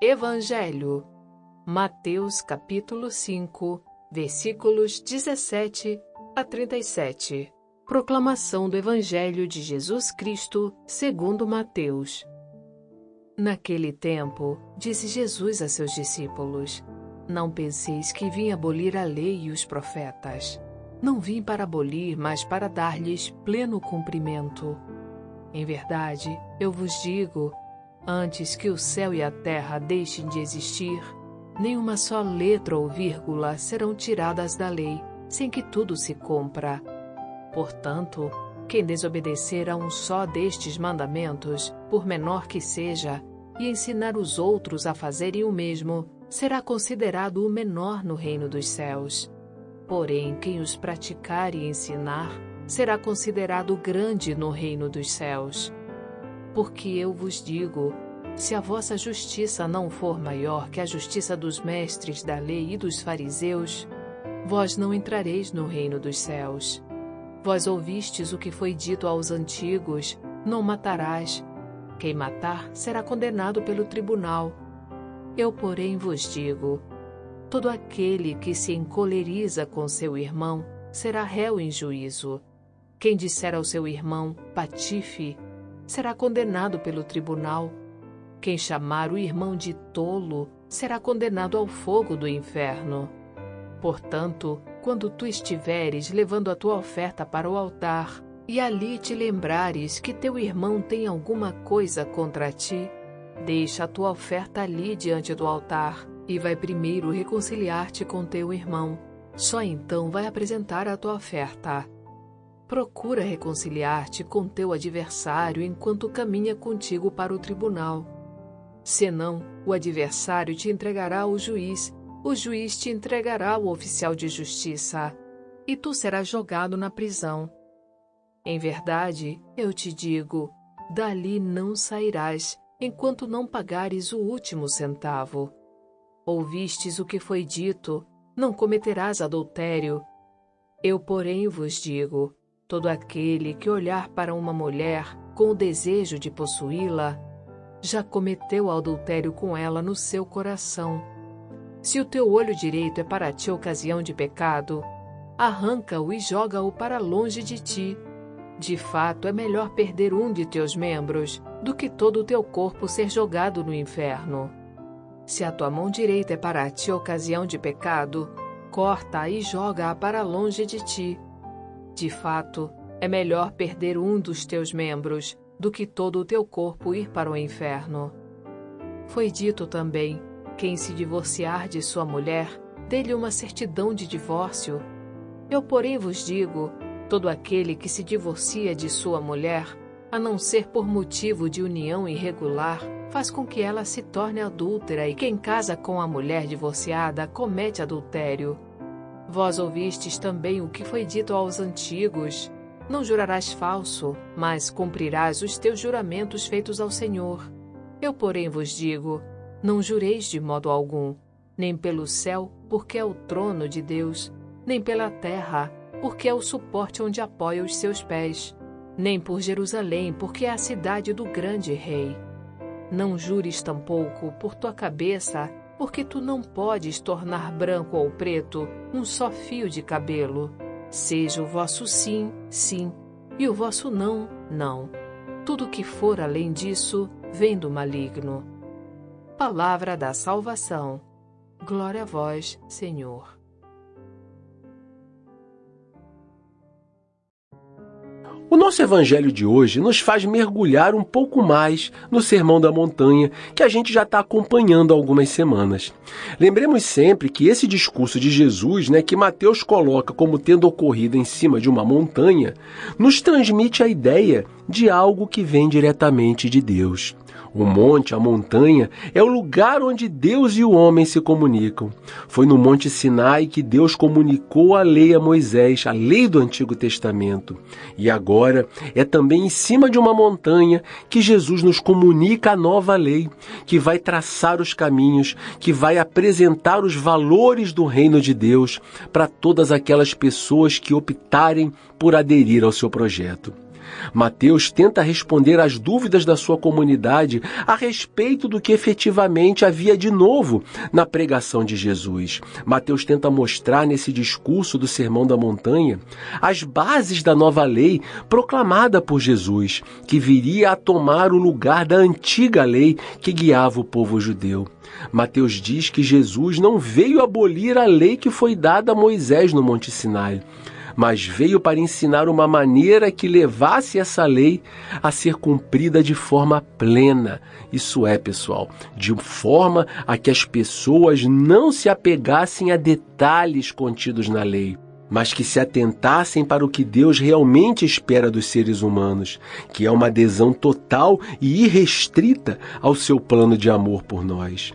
Evangelho, Mateus capítulo 5, versículos 17 a 37. Proclamação do Evangelho de Jesus Cristo segundo Mateus. Naquele tempo, disse Jesus a seus discípulos: Não penseis que vim abolir a lei e os profetas. Não vim para abolir, mas para dar-lhes pleno cumprimento. Em verdade, eu vos digo, antes que o céu e a terra deixem de existir, nenhuma só letra ou vírgula serão tiradas da lei, sem que tudo se cumpra. Portanto, quem desobedecer a um só destes mandamentos, por menor que seja, e ensinar os outros a fazerem o mesmo, será considerado o menor no reino dos céus. Porém, quem os praticar e ensinar, será considerado grande no reino dos céus. Porque eu vos digo, se a vossa justiça não for maior que a justiça dos mestres da lei e dos fariseus, vós não entrareis no reino dos céus. Vós ouvistes o que foi dito aos antigos: não matarás. Quem matar será condenado pelo tribunal. Eu, porém, vos digo: todo aquele que se encoleriza com seu irmão será réu em juízo. Quem disser ao seu irmão, patife, será condenado pelo tribunal. Quem chamar o irmão de tolo será condenado ao fogo do inferno. Portanto, quando tu estiveres levando a tua oferta para o altar, e ali te lembrares que teu irmão tem alguma coisa contra ti, deixa a tua oferta ali diante do altar, e vai primeiro reconciliar-te com teu irmão. Só então vai apresentar a tua oferta. Procura reconciliar-te com teu adversário enquanto caminha contigo para o tribunal. Senão, o adversário te entregará ao juiz, o juiz te entregará ao oficial de justiça, e tu serás jogado na prisão. Em verdade, eu te digo, dali não sairás, enquanto não pagares o último centavo. Ouvistes o que foi dito: não cometerás adultério. Eu, porém, vos digo: todo aquele que olhar para uma mulher com o desejo de possuí-la, já cometeu adultério com ela no seu coração. Se o teu olho direito é para ti ocasião de pecado, arranca-o e joga-o para longe de ti. De fato, é melhor perder um de teus membros do que todo o teu corpo ser jogado no inferno. Se a tua mão direita é para ti ocasião de pecado, corta-a e joga-a para longe de ti. De fato, é melhor perder um dos teus membros do que todo o teu corpo ir para o inferno. Foi dito também: quem se divorciar de sua mulher, dê-lhe uma certidão de divórcio. Eu, porém, vos digo: todo aquele que se divorcia de sua mulher, a não ser por motivo de união irregular, faz com que ela se torne adúltera, e quem casa com a mulher divorciada comete adultério. Vós ouvistes também o que foi dito aos antigos: não jurarás falso, mas cumprirás os teus juramentos feitos ao Senhor. Eu, porém, vos digo: não jureis de modo algum, nem pelo céu, porque é o trono de Deus, nem pela terra, porque é o suporte onde apoia os seus pés, nem por Jerusalém, porque é a cidade do grande rei. Não jures tampouco por tua cabeça, porque tu não podes tornar branco ou preto um só fio de cabelo. Seja o vosso sim, sim, e o vosso não, não. Tudo que for além disso vem do maligno. Palavra da salvação. Glória a vós, Senhor. O nosso evangelho de hoje nos faz mergulhar um pouco mais no Sermão da Montanha, que a gente já está acompanhando há algumas semanas. Lembremos sempre que esse discurso de Jesus, que Mateus coloca como tendo ocorrido em cima de uma montanha, nos transmite a ideia de algo que vem diretamente de Deus. O monte, a montanha, é o lugar onde Deus e o homem se comunicam. Foi no Monte Sinai que Deus comunicou a lei a Moisés, a lei do Antigo Testamento. E agora é também em cima de uma montanha que Jesus nos comunica a nova lei, que vai traçar os caminhos, que vai apresentar os valores do reino de Deus para todas aquelas pessoas que optarem por aderir ao seu projeto. Mateus tenta responder às dúvidas da sua comunidade a respeito do que efetivamente havia de novo na pregação de Jesus. Mateus tenta mostrar nesse discurso do Sermão da Montanha as bases da nova lei proclamada por Jesus, que viria a tomar o lugar da antiga lei que guiava o povo judeu. Mateus diz que Jesus não veio abolir a lei que foi dada a Moisés no Monte Sinai, mas veio para ensinar uma maneira que levasse essa lei a ser cumprida de forma plena. Isso é, pessoal, de forma a que as pessoas não se apegassem a detalhes contidos na lei, mas que se atentassem para o que Deus realmente espera dos seres humanos, que é uma adesão total e irrestrita ao seu plano de amor por nós.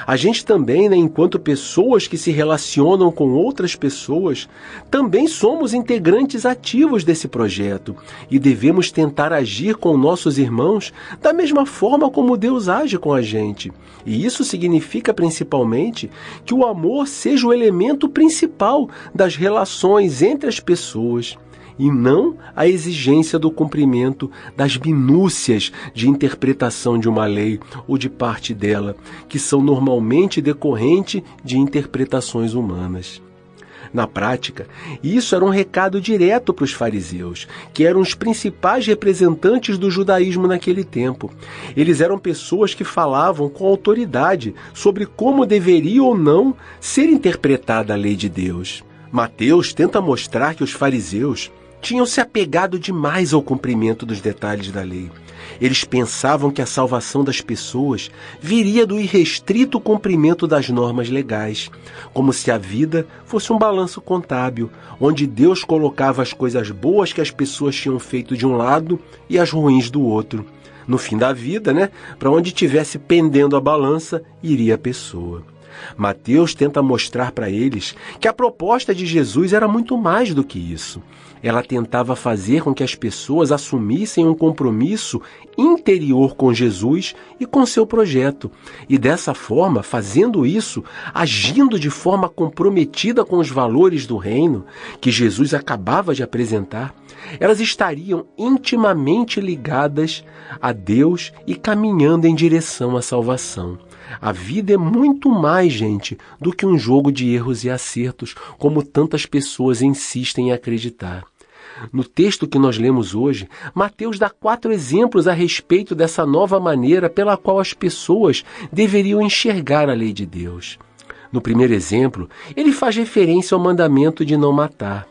A gente também, enquanto pessoas que se relacionam com outras pessoas, também somos integrantes ativos desse projeto e devemos tentar agir com nossos irmãos da mesma forma como Deus age com a gente. E isso significa principalmente que o amor seja o elemento principal das relações entre as pessoas, e não a exigência do cumprimento das minúcias de interpretação de uma lei ou de parte dela, que são normalmente decorrentes de interpretações humanas. Na prática, isso era um recado direto para os fariseus, que eram os principais representantes do judaísmo naquele tempo. Eles eram pessoas que falavam com autoridade sobre como deveria ou não ser interpretada a lei de Deus. Mateus tenta mostrar que os fariseus tinham se apegado demais ao cumprimento dos detalhes da lei. Eles pensavam que a salvação das pessoas viria do irrestrito cumprimento das normas legais, como se a vida fosse um balanço contábil, onde Deus colocava as coisas boas que as pessoas tinham feito de um lado e as ruins do outro. No fim da vida, para onde tivesse pendendo a balança, iria a pessoa. Mateus tenta mostrar para eles que a proposta de Jesus era muito mais do que isso. Ela tentava fazer com que as pessoas assumissem um compromisso interior com Jesus e com seu projeto. E dessa forma, fazendo isso, agindo de forma comprometida com os valores do reino que Jesus acabava de apresentar, elas estariam intimamente ligadas a Deus e caminhando em direção à salvação. A vida é muito mais, gente, do que um jogo de erros e acertos, como tantas pessoas insistem em acreditar. No texto que nós lemos hoje, Mateus dá 4 exemplos a respeito dessa nova maneira pela qual as pessoas deveriam enxergar a lei de Deus. No primeiro exemplo, ele faz referência ao mandamento de não matar.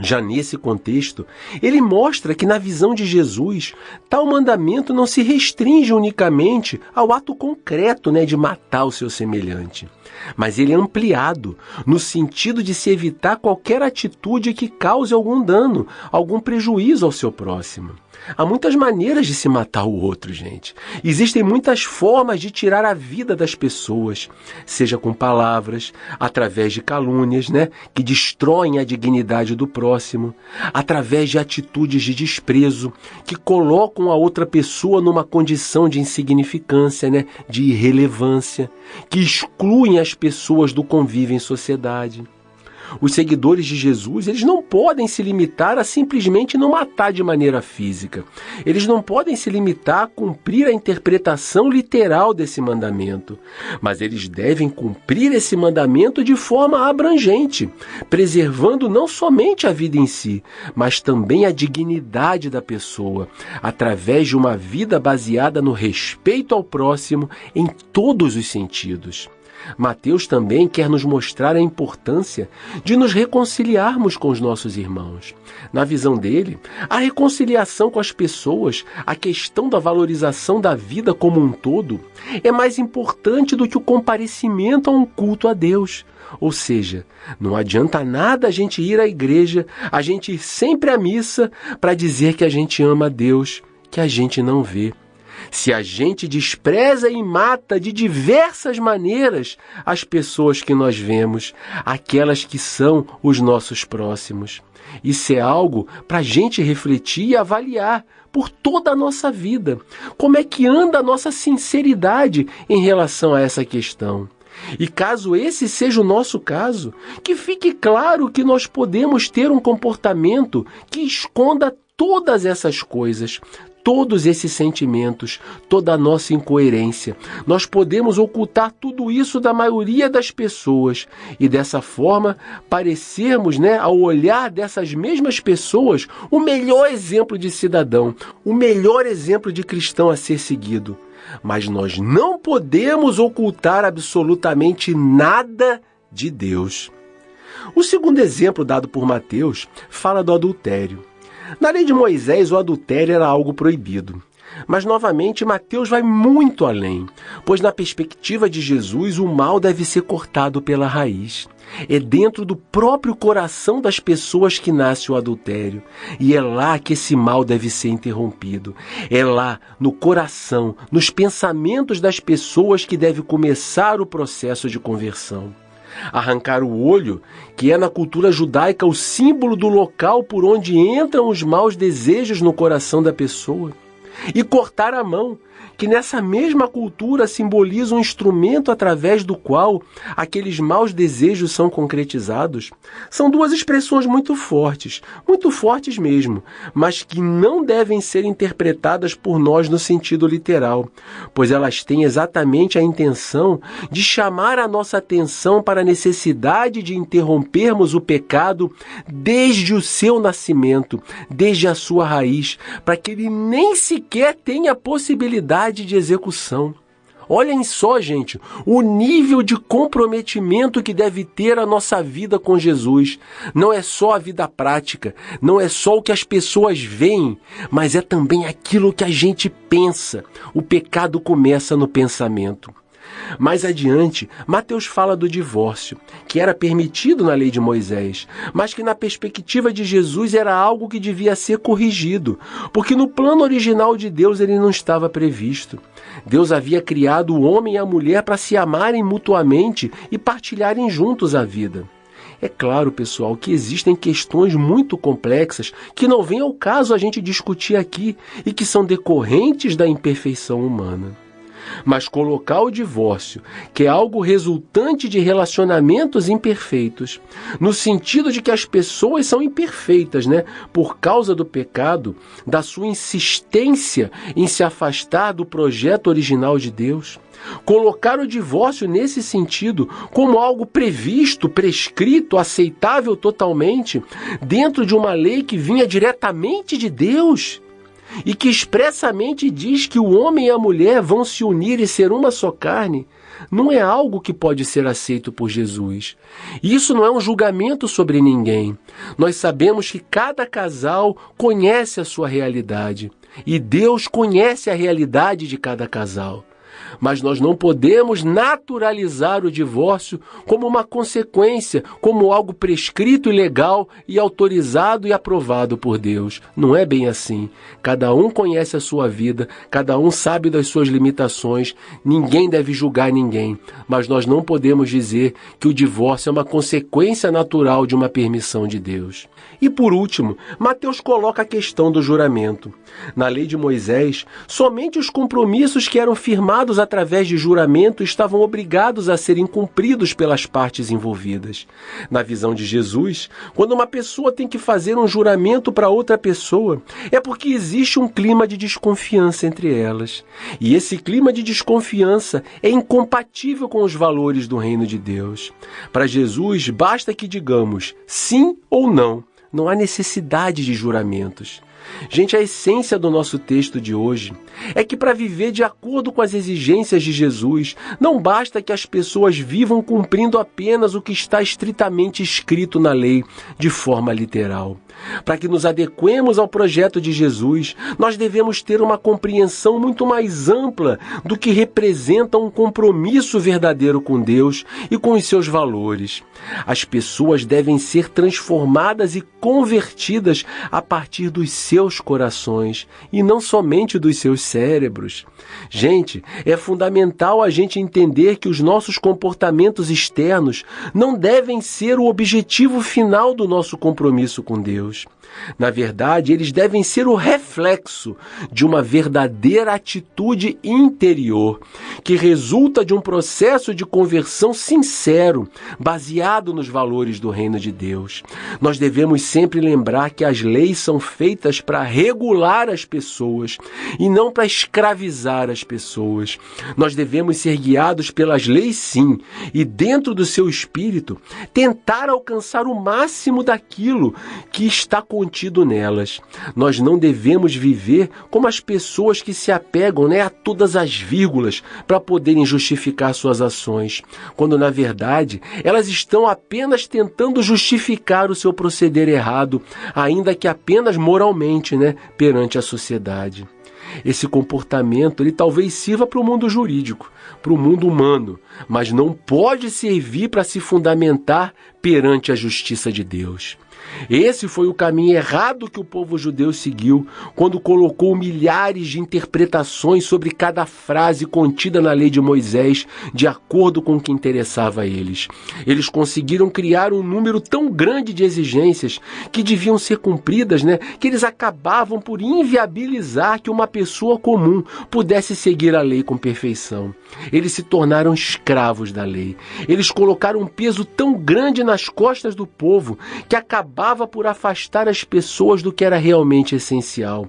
Já nesse contexto, ele mostra que na visão de Jesus, tal mandamento não se restringe unicamente ao ato concreto de matar o seu semelhante, mas ele é ampliado no sentido de se evitar qualquer atitude que cause algum dano, algum prejuízo ao seu próximo. Há muitas maneiras de se matar o outro, gente. Existem muitas formas de tirar a vida das pessoas, seja com palavras, através de calúnias, que destroem a dignidade do próximo, através de atitudes de desprezo, que colocam a outra pessoa numa condição de insignificância, de irrelevância, que excluem as pessoas do convívio em sociedade. Os seguidores de Jesus, eles não podem se limitar a simplesmente não matar de maneira física. Eles não podem se limitar a cumprir a interpretação literal desse mandamento. Mas eles devem cumprir esse mandamento de forma abrangente, preservando não somente a vida em si, mas também a dignidade da pessoa, através de uma vida baseada no respeito ao próximo em todos os sentidos. Mateus também quer nos mostrar a importância de nos reconciliarmos com os nossos irmãos. Na visão dele, a reconciliação com as pessoas, a questão da valorização da vida como um todo, é mais importante do que o comparecimento a um culto a Deus. Ou seja, não adianta nada a gente ir à igreja, a gente ir sempre à missa para dizer que a gente ama a Deus, que a gente não vê. Se a gente despreza e mata de diversas maneiras as pessoas que nós vemos, aquelas que são os nossos próximos. Isso é algo para a gente refletir e avaliar por toda a nossa vida. Como é que anda a nossa sinceridade em relação a essa questão? E caso esse seja o nosso caso, que fique claro que nós podemos ter um comportamento que esconda todas essas coisas, todos esses sentimentos, toda a nossa incoerência. Nós podemos ocultar tudo isso da maioria das pessoas e dessa forma parecermos, ao olhar dessas mesmas pessoas, o melhor exemplo de cidadão, o melhor exemplo de cristão a ser seguido. Mas nós não podemos ocultar absolutamente nada de Deus. O segundo exemplo dado por Mateus fala do adultério. Na lei de Moisés, o adultério era algo proibido. Mas, novamente, Mateus vai muito além, pois na perspectiva de Jesus, o mal deve ser cortado pela raiz. É dentro do próprio coração das pessoas que nasce o adultério. E é lá que esse mal deve ser interrompido. É lá, no coração, nos pensamentos das pessoas que deve começar o processo de conversão. Arrancar o olho, que é na cultura judaica o símbolo do local por onde entram os maus desejos no coração da pessoa. E cortar a mão, que nessa mesma cultura simboliza um instrumento através do qual aqueles maus desejos são concretizados. São duas expressões muito fortes mesmo, mas que não devem ser interpretadas por nós no sentido literal, pois elas têm exatamente a intenção de chamar a nossa atenção para a necessidade de interrompermos o pecado desde o seu nascimento, desde a sua raiz, para que ele nem sequer tenha possibilidade de execução. Olhem só, gente, o nível de comprometimento que deve ter a nossa vida com Jesus. Não é só a vida prática, não é só o que as pessoas veem, mas é também aquilo que a gente pensa. O pecado começa no pensamento. Mais adiante, Mateus fala do divórcio, que era permitido na lei de Moisés, mas que na perspectiva de Jesus era algo que devia ser corrigido, porque no plano original de Deus ele não estava previsto. Deus havia criado o homem e a mulher para se amarem mutuamente e partilharem juntos a vida. É claro, pessoal, que existem questões muito complexas que não vem ao caso a gente discutir aqui e que são decorrentes da imperfeição humana. Mas colocar o divórcio, que é algo resultante de relacionamentos imperfeitos, no sentido de que as pessoas são imperfeitas, por causa do pecado, da sua insistência em se afastar do projeto original de Deus. Colocar o divórcio nesse sentido como algo previsto, prescrito, aceitável totalmente, dentro de uma lei que vinha diretamente de Deus, e que expressamente diz que o homem e a mulher vão se unir e ser uma só carne, não é algo que pode ser aceito por Jesus. Isso não é um julgamento sobre ninguém. Nós sabemos que cada casal conhece a sua realidade, e Deus conhece a realidade de cada casal. Mas nós não podemos naturalizar o divórcio como uma consequência, como algo prescrito e legal e autorizado e aprovado por Deus. Não é bem assim. Cada um conhece a sua vida, cada um sabe das suas limitações, ninguém deve julgar ninguém. Mas nós não podemos dizer que o divórcio é uma consequência natural de uma permissão de Deus. E por último, Mateus coloca a questão do juramento. Na lei de Moisés, somente os compromissos que eram firmados através de juramento estavam obrigados a serem cumpridos pelas partes envolvidas. Na visão de Jesus, quando uma pessoa tem que fazer um juramento para outra pessoa, é porque existe um clima de desconfiança entre elas. E esse clima de desconfiança é incompatível com os valores do reino de Deus. Para Jesus, basta que digamos sim ou não. Não há necessidade de juramentos. Gente, a essência do nosso texto de hoje é que para viver de acordo com as exigências de Jesus, não basta que as pessoas vivam cumprindo apenas o que está estritamente escrito na lei, de forma literal. Para que nos adequemos ao projeto de Jesus, nós devemos ter uma compreensão muito mais ampla do que representa um compromisso verdadeiro com Deus e com os seus valores. As pessoas devem ser transformadas e convertidas a partir dos seus corações e não somente dos seus cérebros. Gente, é fundamental a gente entender que os nossos comportamentos externos não devem ser o objetivo final do nosso compromisso com Deus. Na verdade, eles devem ser o reflexo de uma verdadeira atitude interior, que resulta de um processo de conversão sincero, baseado nos valores do reino de Deus. Nós devemos sempre lembrar que as leis são feitas feitas para regular as pessoas e não para escravizar as pessoas. Nós devemos ser guiados pelas leis, sim, e dentro do seu espírito, tentar alcançar o máximo daquilo que está contido nelas. Nós não devemos viver como as pessoas que se apegam, a todas as vírgulas para poderem justificar suas ações, quando na verdade elas estão apenas tentando justificar o seu proceder errado, ainda que apenas moralmente, perante a sociedade. Esse comportamento, ele talvez sirva para o mundo jurídico, para o mundo humano, mas não pode servir para se fundamentar perante a justiça de Deus. Esse foi o caminho errado que o povo judeu seguiu quando colocou milhares de interpretações sobre cada frase contida na lei de Moisés, de acordo com o que interessava a eles. Eles conseguiram criar um número tão grande de exigências que deviam ser cumpridas, que eles acabavam por inviabilizar que uma pessoa comum pudesse seguir a lei com perfeição. Eles se tornaram escravos da lei. Eles colocaram um peso tão grande nas costas do povo que acabava por afastar as pessoas do que era realmente essencial.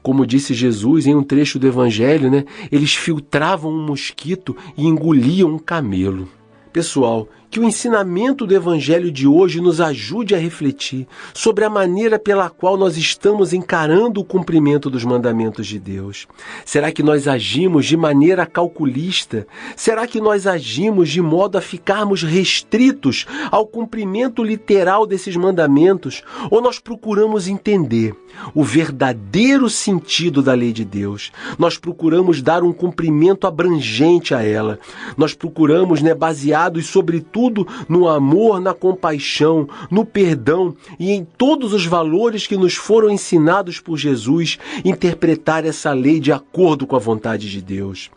Como disse Jesus em um trecho do Evangelho, eles filtravam um mosquito e engoliam um camelo. Pessoal, que o ensinamento do Evangelho de hoje nos ajude a refletir sobre a maneira pela qual nós estamos encarando o cumprimento dos mandamentos de Deus. Será que nós agimos de maneira calculista? Será que nós agimos de modo a ficarmos restritos ao cumprimento literal desses mandamentos? Ou nós procuramos entender o verdadeiro sentido da lei de Deus? Nós procuramos dar um cumprimento abrangente a ela. Nós procuramos, baseados sobretudo no amor, na compaixão, no perdão e em todos os valores que nos foram ensinados por Jesus, interpretar essa lei de acordo com a vontade de Deus.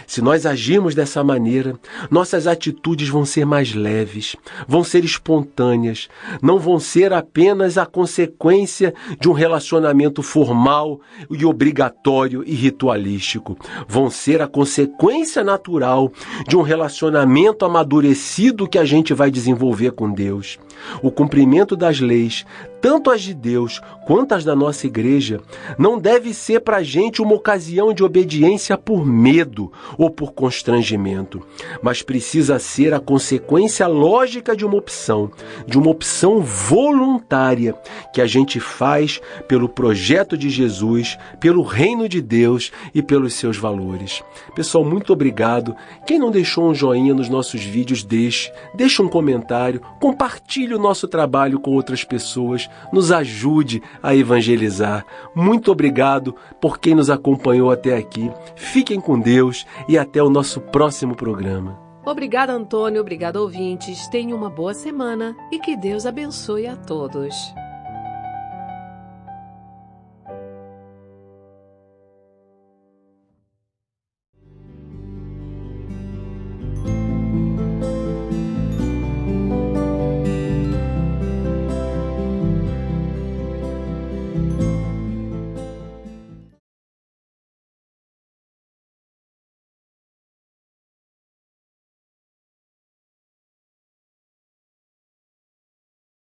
Se nós agirmos dessa maneira, nossas atitudes vão ser mais leves, vão ser espontâneas, não vão ser apenas a consequência de um relacionamento formal e obrigatório e ritualístico. Vão ser a consequência natural de um relacionamento amadurecido que a gente vai desenvolver com Deus. O cumprimento das leis, tanto as de Deus quanto as da nossa igreja, não deve ser para a gente uma ocasião de obediência por medo ou por constrangimento, mas precisa ser a consequência lógica de uma opção voluntária que a gente faz pelo projeto de Jesus, pelo reino de Deus e pelos seus valores. Pessoal, muito obrigado. Quem não deixou um joinha nos nossos vídeos, deixe um comentário, compartilhe o nosso trabalho com outras pessoas, nos ajude a evangelizar. Muito obrigado por quem nos acompanhou até aqui. Fiquem com Deus e até o nosso próximo programa. Obrigada, Antônio. Obrigada, ouvintes. Tenham uma boa semana e que Deus abençoe a todos.